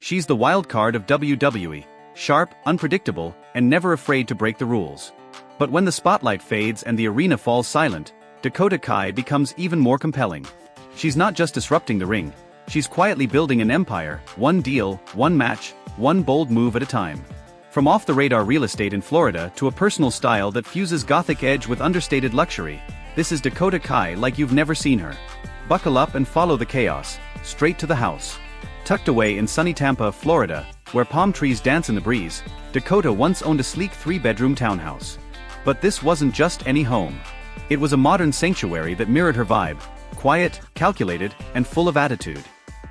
She's the wild card of WWE, sharp, unpredictable, and never afraid to break the rules. But when the spotlight fades and the arena falls silent, Dakota Kai becomes even more compelling. She's not just disrupting the ring, she's quietly building an empire, one deal, one match, one bold move at a time. From off-the-radar real estate in Florida to a personal style that fuses gothic edge with understated luxury, this is Dakota Kai like you've never seen her. Buckle up and follow the chaos, straight to the house. Tucked away in sunny Tampa, Florida, where palm trees dance in the breeze, Dakota once owned a sleek 3-bedroom townhouse. But this wasn't just any home. It was a modern sanctuary that mirrored her vibe, quiet, calculated, and full of attitude.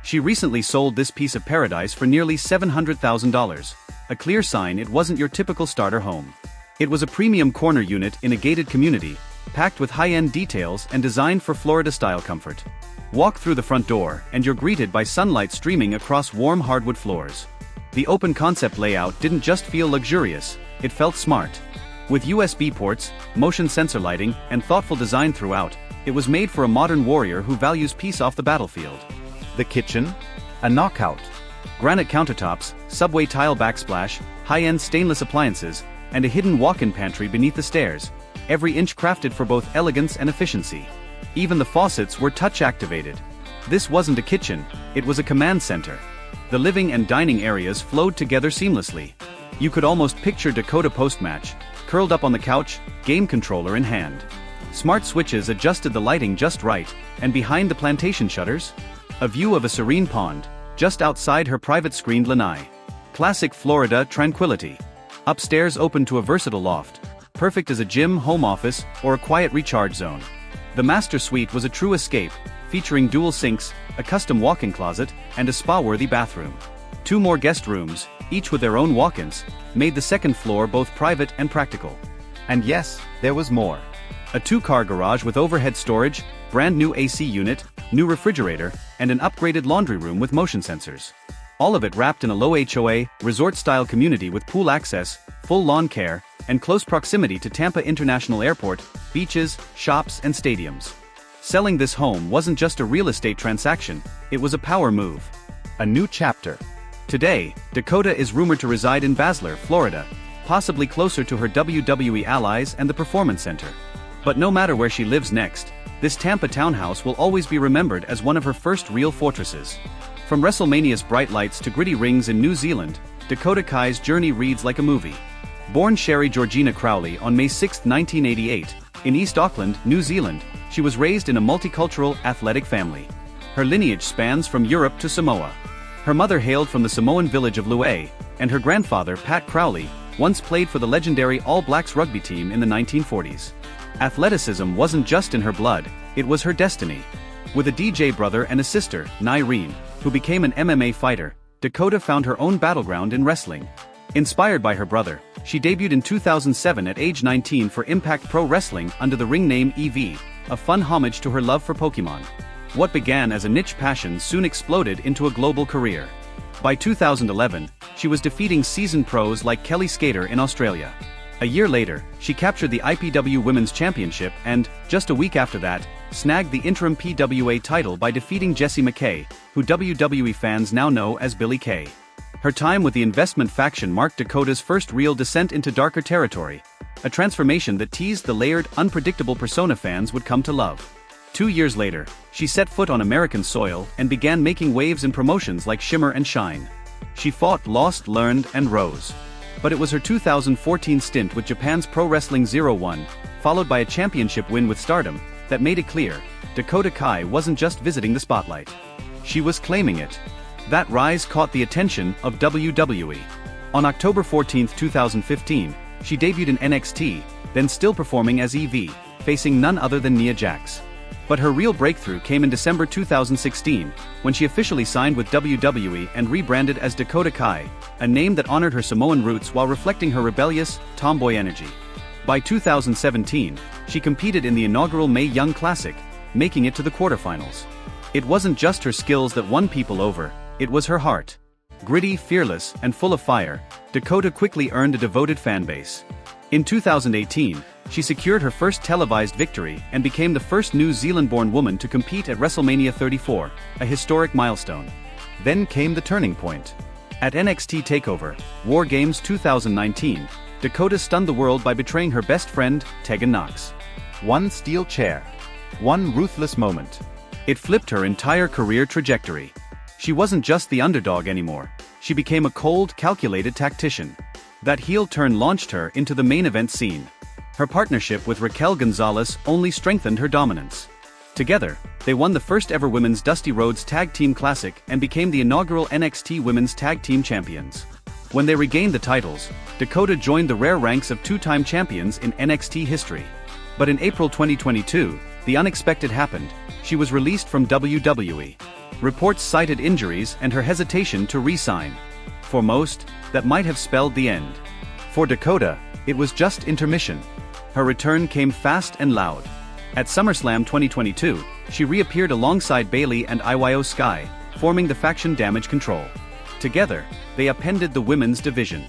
She recently sold this piece of paradise for nearly $700,000, a clear sign it wasn't your typical starter home. It was a premium corner unit in a gated community, packed with high-end details and designed for Florida-style comfort. Walk through the front door and you're greeted by sunlight streaming across warm hardwood floors. The open concept layout didn't just feel luxurious, it felt smart. With USB ports, motion sensor lighting, and thoughtful design throughout, it was made for a modern warrior who values peace off the battlefield. The kitchen? A knockout. Granite countertops, subway tile backsplash, high-end stainless appliances, and a hidden walk-in pantry beneath the stairs, every inch crafted for both elegance and efficiency. Even the faucets were touch-activated. This wasn't a kitchen, it was a command center. The living and dining areas flowed together seamlessly. You could almost picture Dakota post-match, curled up on the couch, game controller in hand. Smart switches adjusted the lighting just right, and behind the plantation shutters, a view of a serene pond, just outside her private screened lanai. Classic Florida tranquility. Upstairs open to a versatile loft, perfect as a gym, home office, or a quiet recharge zone. The master suite was a true escape, featuring dual sinks, a custom walk-in closet, and a spa-worthy bathroom. 2 more guest rooms, each with their own walk-ins, made the second floor both private and practical. And yes, there was more. A 2-car garage with overhead storage, brand new AC unit, new refrigerator, and an upgraded laundry room with motion sensors. All of it wrapped in a low HOA, resort-style community with pool access, full lawn care, and close proximity to Tampa International Airport, beaches, shops, and stadiums. Selling this home wasn't just a real estate transaction, it was a power move. A new chapter. Today, Dakota is rumored to reside in Basler, Florida, possibly closer to her WWE allies and the Performance Center. But no matter where she lives next, this Tampa townhouse will always be remembered as one of her first real fortresses. From WrestleMania's bright lights to gritty rings in New Zealand, Dakota Kai's journey reads like a movie. Born Sherry Georgina Crowley on May 6, 1988, in East Auckland, New Zealand, she was raised in a multicultural, athletic family. Her lineage spans from Europe to Samoa. Her mother hailed from the Samoan village of Lue, and her grandfather, Pat Crowley, once played for the legendary All Blacks rugby team in the 1940s. Athleticism wasn't just in her blood, it was her destiny. With a DJ brother and a sister, Nyreen, who became an MMA fighter, Dakota found her own battleground in wrestling. Inspired by her brother, she debuted in 2007 at age 19 for Impact Pro Wrestling under the ring name EV, a fun homage to her love for Pokemon. What began as a niche passion soon exploded into a global career. By 2011, she was defeating seasoned pros like Kelly Skater in Australia. A year later, she captured the IPW Women's Championship and, just a week after that, snagged the interim PWA title by defeating Jessie McKay, who WWE fans now know as Billie Kay. Her time with the investment faction marked Dakota's first real descent into darker territory, a transformation that teased the layered, unpredictable persona fans would come to love. 2 years later, she set foot on American soil and began making waves in promotions like Shimmer and Shine. She fought, lost, learned, and rose. But it was her 2014 stint with Japan's Pro Wrestling 01, followed by a championship win with Stardom, that made it clear, Dakota Kai wasn't just visiting the spotlight. She was claiming it. That rise caught the attention of WWE. On October 14, 2015, she debuted in NXT, then still performing as EV, facing none other than Nia Jax. But her real breakthrough came in December 2016, when she officially signed with WWE and rebranded as Dakota Kai, a name that honored her Samoan roots while reflecting her rebellious, tomboy energy. By 2017, she competed in the inaugural Mae Young Classic, making it to the quarterfinals. It wasn't just her skills that won people over, it was her heart. Gritty, fearless, and full of fire, Dakota quickly earned a devoted fanbase. In 2018, she secured her first televised victory and became the first New Zealand-born woman to compete at WrestleMania 34, a historic milestone. Then came the turning point. At NXT TakeOver, War Games 2019, Dakota stunned the world by betraying her best friend, Tegan Knox. One steel chair. One ruthless moment. It flipped her entire career trajectory. She wasn't just the underdog anymore. She became a cold, calculated tactician. That heel turn launched her into the main event scene. Her partnership with Raquel Gonzalez only strengthened her dominance. Together, they won the first ever Women's Dusty Rhodes Tag Team Classic and became the inaugural NXT Women's Tag Team Champions. When they regained the titles, Dakota joined the rare ranks of two-time champions in NXT history. But in April 2022, the unexpected happened. She was released from WWE. Reports cited injuries and her hesitation to re-sign. For most, that might have spelled the end. For Dakota, it was just intermission. Her return came fast and loud. At SummerSlam 2022, she reappeared alongside Bayley and Iyo Sky, forming the faction Damage Control. Together, they upended the women's division.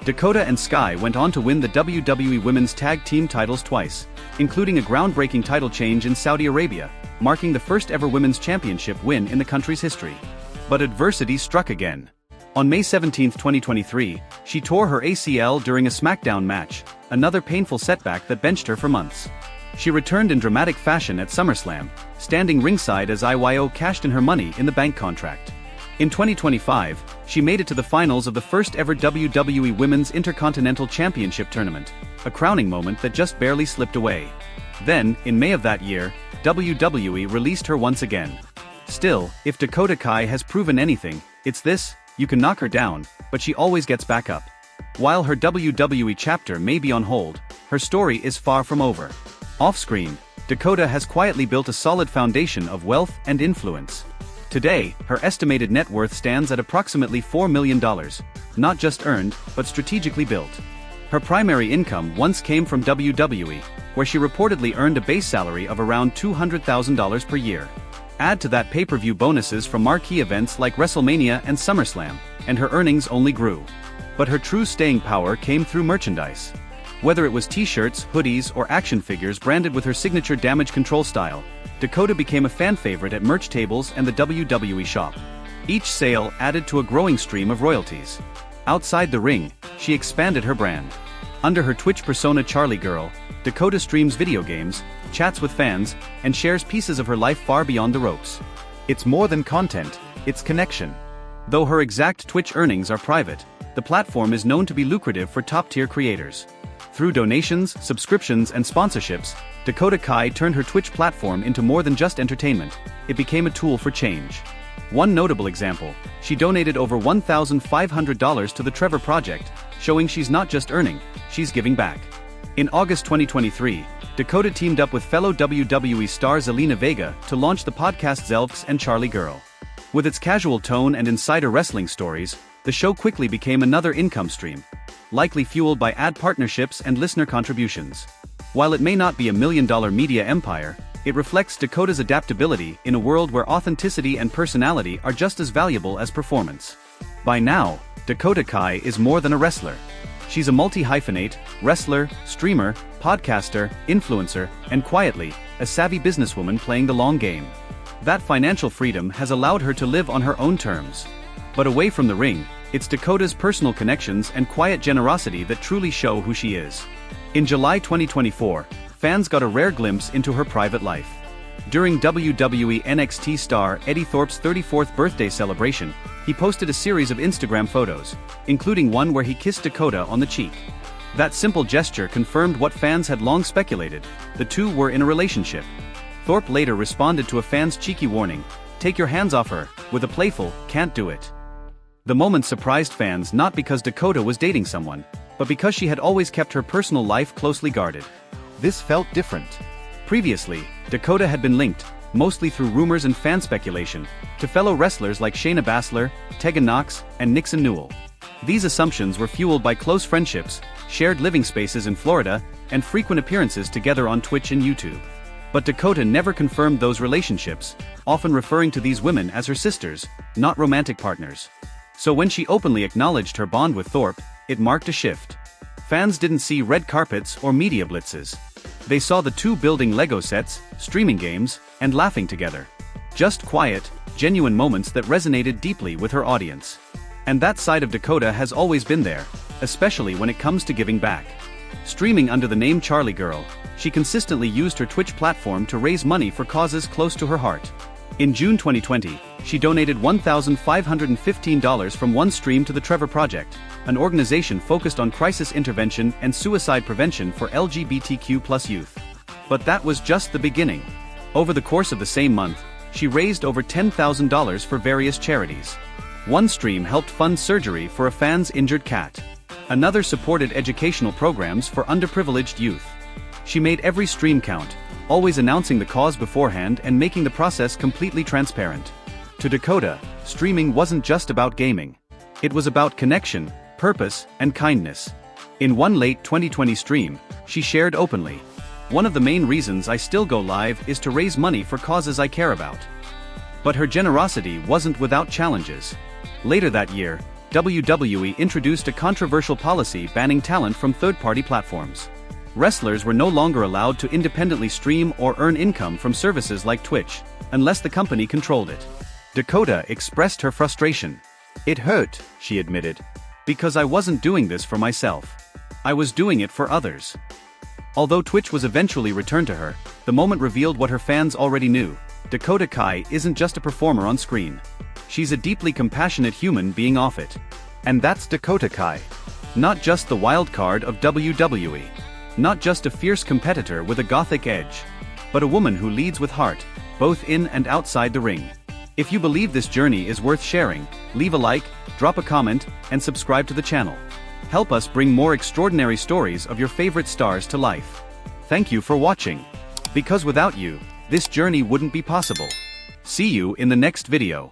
Dakota and Sky went on to win the WWE Women's Tag Team titles twice, including a groundbreaking title change in Saudi Arabia, marking the first ever women's championship win in the country's history. But adversity struck again. On May 17, 2023, she tore her ACL during a SmackDown match, another painful setback that benched her for months. She returned in dramatic fashion at SummerSlam, standing ringside as Iyo cashed in her Money in the Bank contract. In 2025, she made it to the finals of the first ever WWE Women's Intercontinental Championship tournament, a crowning moment that just barely slipped away. Then, in May of that year, WWE released her once again. Still, if Dakota Kai has proven anything, it's this: you can knock her down, but she always gets back up. While her WWE chapter may be on hold, her story is far from over. Off-screen, Dakota has quietly built a solid foundation of wealth and influence. Today, her estimated net worth stands at approximately $4 million, not just earned, but strategically built. Her primary income once came from WWE, where she reportedly earned a base salary of around $200,000 per year. Add to that pay-per-view bonuses from marquee events like WrestleMania and SummerSlam, and her earnings only grew. But her true staying power came through merchandise. Whether it was t-shirts, hoodies, or action figures branded with her signature Damage Control style, Dakota became a fan favorite at merch tables and the WWE shop. Each sale added to a growing stream of royalties. Outside the ring, she expanded her brand. Under her Twitch persona Charlie Girl, Dakota streams video games, chats with fans, and shares pieces of her life far beyond the ropes. It's more than content, it's connection. Though her exact Twitch earnings are private, the platform is known to be lucrative for top-tier creators. Through donations, subscriptions, and sponsorships, Dakota Kai turned her Twitch platform into more than just entertainment. It became a tool for change. One notable example: she donated over $1,500 to the Trevor Project, showing she's not just earning, she's giving back. In August 2023, Dakota teamed up with fellow WWE star Zelina Vega to launch the podcast Zelfs and Charlie Girl. With its casual tone and insider wrestling stories, the show quickly became another income stream, likely fueled by ad partnerships and listener contributions. While it may not be a million-dollar media empire, it reflects Dakota's adaptability in a world where authenticity and personality are just as valuable as performance. By now, Dakota Kai is more than a wrestler. She's a multi-hyphenate, wrestler, streamer, podcaster, influencer, and quietly, a savvy businesswoman playing the long game. That financial freedom has allowed her to live on her own terms. But away from the ring, it's Dakota's personal connections and quiet generosity that truly show who she is. In July 2024, fans got a rare glimpse into her private life. During WWE NXT star Eddie Thorpe's 34th birthday celebration, he posted a series of Instagram photos, including one where he kissed Dakota on the cheek. That simple gesture confirmed what fans had long speculated: the two were in a relationship. Thorpe later responded to a fan's cheeky warning, "Take your hands off her," with a playful, "Can't do it." The moment surprised fans not because Dakota was dating someone, but because she had always kept her personal life closely guarded. This felt different. Previously, Dakota had been linked, mostly through rumors and fan speculation, to fellow wrestlers like Shayna Baszler, Tegan Knox, and Nixon Newell. These assumptions were fueled by close friendships, shared living spaces in Florida, and frequent appearances together on Twitch and YouTube. But Dakota never confirmed those relationships, often referring to these women as her sisters, not romantic partners. So when she openly acknowledged her bond with Thorpe, it marked a shift. Fans didn't see red carpets or media blitzes. They saw the two building Lego sets, streaming games, and laughing together. Just quiet, genuine moments that resonated deeply with her audience. And that side of Dakota has always been there, especially when it comes to giving back. Streaming under the name Charlie Girl, she consistently used her Twitch platform to raise money for causes close to her heart. In June 2020, she donated $1,515 from one stream to the Trevor Project, an organization focused on crisis intervention and suicide prevention for LGBTQ+ youth. But that was just the beginning. Over the course of the same month, she raised over $10,000 for various charities. One stream helped fund surgery for a fan's injured cat. Another supported educational programs for underprivileged youth. She made every stream count, always announcing the cause beforehand and making the process completely transparent. To Dakota, streaming wasn't just about gaming. It was about connection, purpose, and kindness. In one late 2020 stream, she shared openly, "One of the main reasons I still go live is to raise money for causes I care about." But her generosity wasn't without challenges. Later that year, WWE introduced a controversial policy banning talent from third-party platforms. Wrestlers were no longer allowed to independently stream or earn income from services like Twitch, unless the company controlled it. Dakota expressed her frustration. "It hurt," she admitted, "because I wasn't doing this for myself. I was doing it for others." Although Twitch was eventually returned to her, the moment revealed what her fans already knew: Dakota Kai isn't just a performer on screen. She's a deeply compassionate human being off it. And that's Dakota Kai. Not just the wild card of WWE. Not just a fierce competitor with a gothic edge. But a woman who leads with heart, both in and outside the ring. If you believe this journey is worth sharing, leave a like, drop a comment, and subscribe to the channel. Help us bring more extraordinary stories of your favorite stars to life. Thank you for watching. Because without you, this journey wouldn't be possible. See you in the next video.